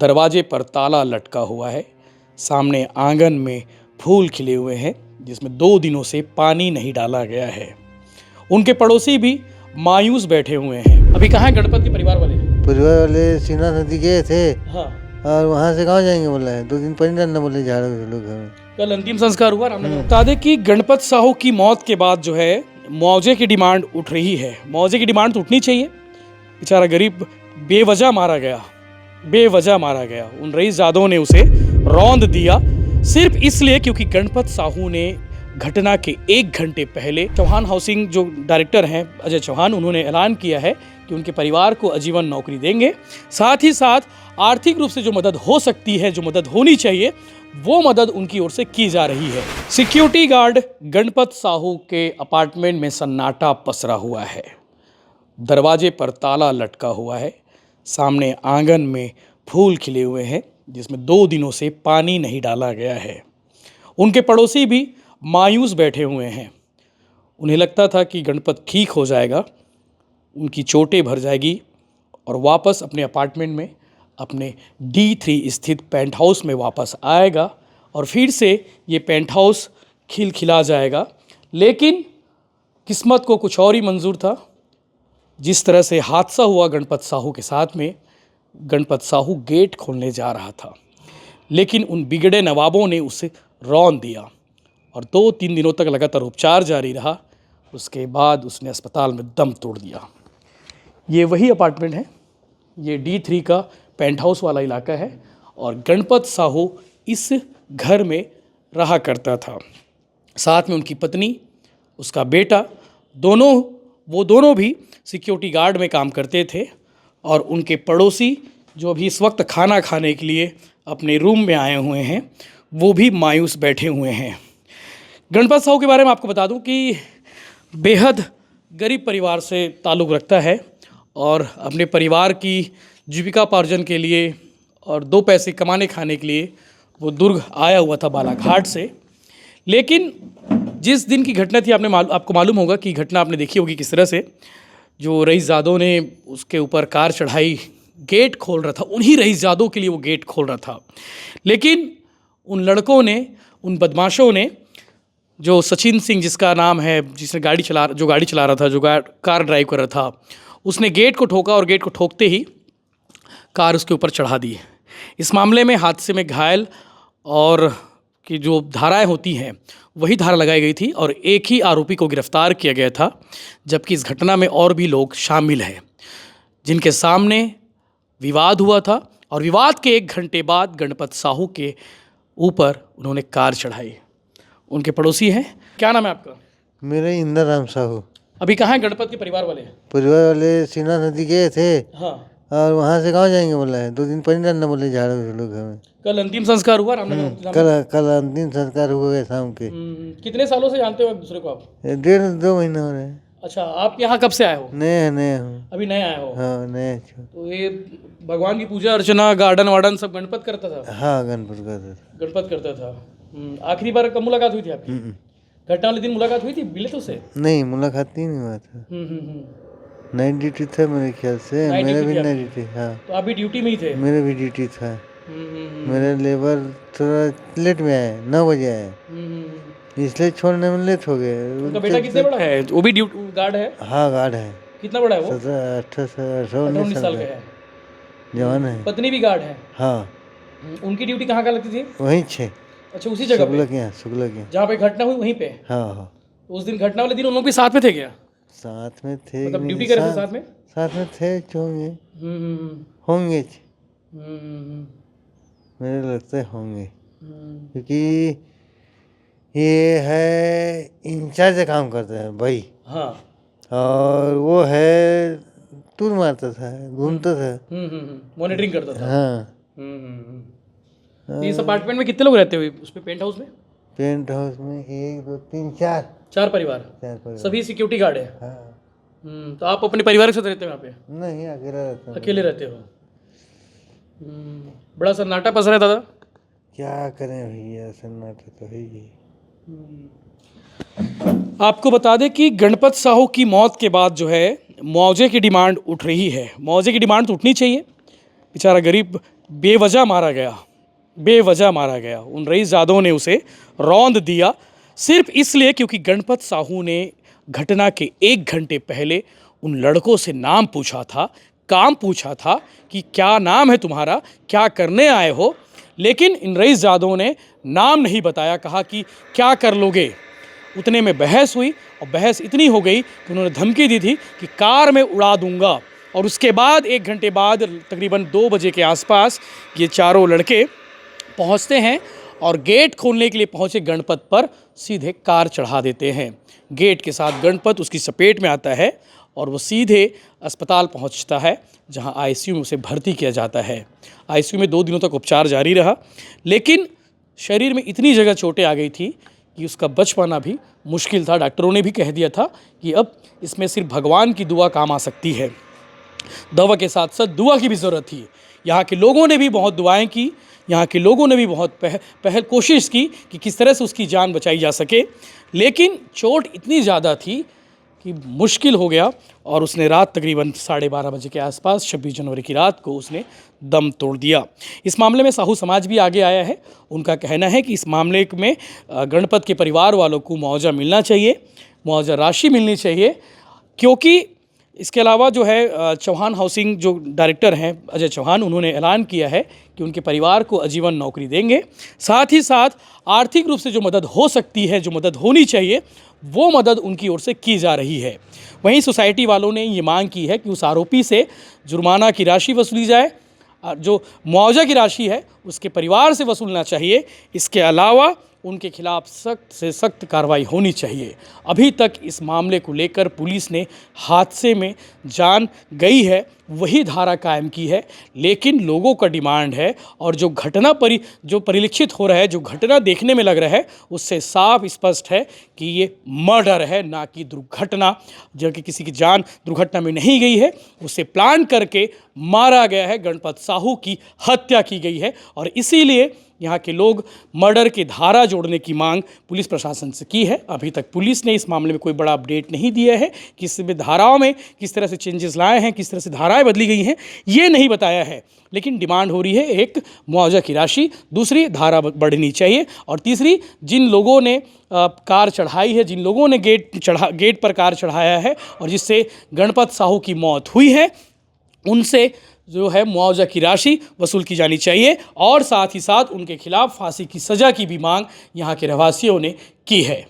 दरवाजे पर ताला लटका हुआ है। सामने आंगन में फूल खिले हुए हैं जिसमें 2 दिनों से पानी नहीं डाला गया है। उनके पड़ोसी भी मायूस बैठे हुए हैं। अभी कहाँ है गणपत के परिवार वाले? सीना नदी गए थे। हाँ। और वहाँ से कहाँ जाएंगे बोला है, 2 दिन पानी डालना बोले झाड़ लोग घर में। कल अंतिम संस्कार हुआ रामनगर। बता दें कि गणपत साहू की मौत के बाद जो है मुआवजे की डिमांड उठ रही है। मुआवजे की डिमांड तो उठनी चाहिए। बेचारा गरीब बेवजह मारा गया। उन रईसजादों ने उसे रौंद दिया सिर्फ इसलिए क्योंकि गणपत साहू ने घटना के 1 घंटे पहले चौहान हाउसिंग जो डायरेक्टर हैं अजय चौहान, उन्होंने ऐलान किया है कि उनके परिवार को आजीवन नौकरी देंगे। साथ ही साथ आर्थिक रूप से जो मदद हो सकती है, जो मदद होनी चाहिए, वो मदद उनकी ओर से की जा रही है। सिक्योरिटी गार्ड गणपत साहू के अपार्टमेंट में सन्नाटा पसरा हुआ है। दरवाजे पर ताला लटका हुआ है। सामने आंगन में फूल खिले हुए हैं जिसमें 2 दिनों से पानी नहीं डाला गया है। उनके पड़ोसी भी मायूस बैठे हुए हैं। उन्हें लगता था कि गणपत ठीक हो जाएगा, उनकी चोटें भर जाएगी और वापस अपने अपार्टमेंट में, अपने D3 स्थित पेंट हाउस में वापस आएगा और फिर से ये पेंट हाउस खिलखिला जाएगा। लेकिन किस्मत को कुछ और ही मंजूर था। जिस तरह से हादसा हुआ गणपत साहू के साथ में, गणपत साहू गेट खोलने जा रहा था, लेकिन उन बिगड़े नवाबों ने उसे रौंद दिया और 2-3 दिनों तक लगातार उपचार जारी रहा। उसके बाद उसने अस्पताल में दम तोड़ दिया। ये वही अपार्टमेंट है, ये D3 का पेंट हाउस वाला इलाका है और गणपत साहू इस घर में रहा करता था। साथ में उनकी पत्नी, उसका बेटा, वो दोनों भी सिक्योरिटी गार्ड में काम करते थे और उनके पड़ोसी जो अभी इस वक्त खाना खाने के लिए अपने रूम में आए हुए हैं, वो भी मायूस बैठे हुए हैं। गणपत साहू के बारे में आपको बता दूं कि बेहद गरीब परिवार से ताल्लुक़ रखता है और अपने परिवार की जीविकापार्जन के लिए और 2 पैसे कमाने खाने के लिए वो दुर्ग आया हुआ था बालाघाट से। लेकिन जिस दिन की घटना थी, आपको मालूम होगा कि घटना आपने देखी होगी किस तरह से जो रईसजादों ने उसके ऊपर कार चढ़ाई, गेट खोल रहा था, उन्हीं रईसजादों के लिए वो गेट खोल रहा था। लेकिन उन लड़कों ने, उन बदमाशों ने, जो सचिन सिंह जिसका नाम है, जिसने गाड़ी चला रहा था, जो कार ड्राइव कर रहा था, उसने गेट को ठोका और गेट को ठोकते ही कार उसके ऊपर चढ़ा दी। इस मामले में हादसे में घायल और की जो धाराएं होती हैं वही धारा लगाई गई थी और एक ही आरोपी को गिरफ्तार किया गया था, जबकि इस घटना में और भी लोग शामिल हैं जिनके सामने विवाद हुआ था और विवाद के 1 घंटे बाद गणपत साहू के ऊपर उन्होंने कार चढ़ाई। उनके पड़ोसी हैं। क्या नाम है आपका? मेरा इंदर राम साहू। अभी कहाँ है गणपत के परिवार वाले? सीना नदी गए थे। हाँ। और वहाँ से कहाँ जाएंगे बोला है, 2 दिन पानी डालना बोले झाड़ लोग घर में। कल अंतिम संस्कार हुआ रामनगर। कल अंतिम संस्कार हुआ शाम के। कितने सालों से जानते हो एक दूसरे को आप? 1.5-2 महीने हो रहे हैं। अच्छा, आप यहाँ कब से आए हो? नए हूँ। अभी नए आए हो? हाँ, नए। तो ये भगवान की पूजा अर्चना, गार्डन वार्डन सब गणपत करता था? हाँ, गणपत करता था। आखिरी बार कब मुलाकात हुई थी आपकी? घटना वाले दिन मुलाकात हुई थी, मिले थे उससे? नहीं, मुलाकात ही नहीं हुआ था। नाइट ड्यूटी था मेरे ख्याल से। मेरा भी नाइट ड्यूटी। हाँ। तो आप भी ड्यूटी में ही थे? मेरा भी ड्यूटी था। मेरे लेबर थोड़ा लेट में आए, 9 बजे आए, इसलिए छोड़ने में लेट हो गए। उनका बेटा कितने बड़ा है? वो भी गार्ड है? हाँ, गार्ड है। कितना बड़ा है वो? 18-19 साल का है। जवान है। पत्नी भी गार्ड है? हाँ। उनकी ड्यूटी कहाँ का लगती थी? वहीं 6। अच्छा, उसी जगह पे? शुक्ला के जहाँ पे घटना हुई वहीं पे? हाँ। उस दिन घटना वाले दिन उन लोग भी साथ में थे क्या? साथ में थे, मतलब ड्यूटी कर रहे थे साथ में? साथ में थे, होंगे। मेरे लगता है होंगे, क्योंकि ये है इंचार्ज काम करता है भाई। हाँ। और वो है टूर मारता था, घूमता था, मॉनिटरिंग करता था। हाँ। इस अपार्टमेंट में कितने लोग रहते हुए उस पे पेंट हाउस में? पेंट हाउस में 1, 2, 3, 4 परिवार। सभी सिक्योरिटी गार्ड है? हाँ। तो आप अपने परिवार के साथ रहते हो यहाँ पे? नहीं, अकेले रहते हो। बड़ा सन्नाटा पसरा है दादा। क्या करें भैया, सन्नाटा तो है ही। आपको बता दें कि गणपत साहू की मौत के बाद जो है मुआवजे की डिमांड उठ रही है। मुआवजे की डिमांड तो उठनी चाहिए। बेचारा गरीब बेवजह मारा गया, बेवजह मारा गया। उन रईसजादों ने उसे रौंद दिया सिर्फ इसलिए क्योंकि गणपत साहू ने घटना के 1 घंटे पहले उन लड़कों से नाम पूछा था, काम पूछा था कि क्या नाम है तुम्हारा, क्या करने आए हो। लेकिन इन रईसजादों ने नाम नहीं बताया, कहा कि क्या कर लोगे। उतने में बहस हुई और बहस इतनी हो गई कि उन्होंने धमकी दी थी कि कार में उड़ा दूंगा। और उसके बाद 1 घंटे बाद तकरीबन 2 बजे के आसपास ये चारों लड़के पहुंचते हैं और गेट खोलने के लिए पहुंचे गणपत पर सीधे कार चढ़ा देते हैं। गेट के साथ गणपत उसकी चपेट में आता है और वो सीधे अस्पताल पहुंचता है, जहां आईसीयू में उसे भर्ती किया जाता है। आईसीयू में 2 दिनों तक उपचार जारी रहा, लेकिन शरीर में इतनी जगह चोटें आ गई थी कि उसका बच पाना भी मुश्किल था। डॉक्टरों ने भी कह दिया था कि अब इसमें सिर्फ भगवान की दुआ काम आ सकती है। दवा के साथ साथ दुआ की भी ज़रूरत थी। यहाँ के लोगों ने भी बहुत दुआएं की, यहाँ के लोगों ने भी बहुत पहल कोशिश की कि किस तरह से उसकी जान बचाई जा सके, लेकिन चोट इतनी ज़्यादा थी कि मुश्किल हो गया और उसने रात तकरीबन 12:30 बजे के आसपास 26 जनवरी की रात को उसने दम तोड़ दिया। इस मामले में साहू समाज भी आगे आया है। उनका कहना है कि इस मामले में गणपत के परिवार वालों को मुआवजा मिलना चाहिए, मुआवजा राशि मिलनी चाहिए, क्योंकि इसके अलावा जो है चौहान हाउसिंग जो डायरेक्टर हैं अजय चौहान, उन्होंने ऐलान किया है कि उनके परिवार को आजीवन नौकरी देंगे। साथ ही साथ आर्थिक रूप से जो मदद हो सकती है, जो मदद होनी चाहिए, वो मदद उनकी ओर से की जा रही है। वहीं सोसाइटी वालों ने ये मांग की है कि उस आरोपी से जुर्माना की राशि वसूली जाए, जो मुआवजा की राशि है उसके परिवार से वसूलना चाहिए। इसके अलावा उनके खिलाफ सख्त से सख्त कार्रवाई होनी चाहिए। अभी तक इस मामले को लेकर पुलिस ने हादसे में जान गई है वही धारा कायम की है, लेकिन लोगों का डिमांड है और जो घटना जो परिलक्षित हो रहा है, जो घटना देखने में लग रहा है, उससे साफ स्पष्ट है कि ये मर्डर है, ना कि दुर्घटना। जो कि किसी की जान दुर्घटना में नहीं गई है, उसे प्लान करके मारा गया है, गणपत साहू की हत्या की गई है। और इसीलिए यहाँ के लोग मर्डर की धारा जोड़ने की मांग पुलिस प्रशासन से की है। अभी तक पुलिस ने इस मामले में कोई बड़ा अपडेट नहीं दिया है कि इसमें धाराओं में किस तरह से चेंजेस लाए हैं, किस तरह से धाराएं बदली गई हैं, ये नहीं बताया है। लेकिन डिमांड हो रही है एक मुआवजा की राशि, दूसरी धारा बढ़नी चाहिए, और तीसरी जिन लोगों ने कार चढ़ाई है, जिन लोगों ने गेट पर कार चढ़ाया है और जिससे गणपत साहू की मौत हुई है, उनसे जो है मुआवजा की राशि वसूल की जानी चाहिए। और साथ ही साथ उनके खिलाफ फांसी की सज़ा की भी मांग यहाँ के रहवासियों ने की है।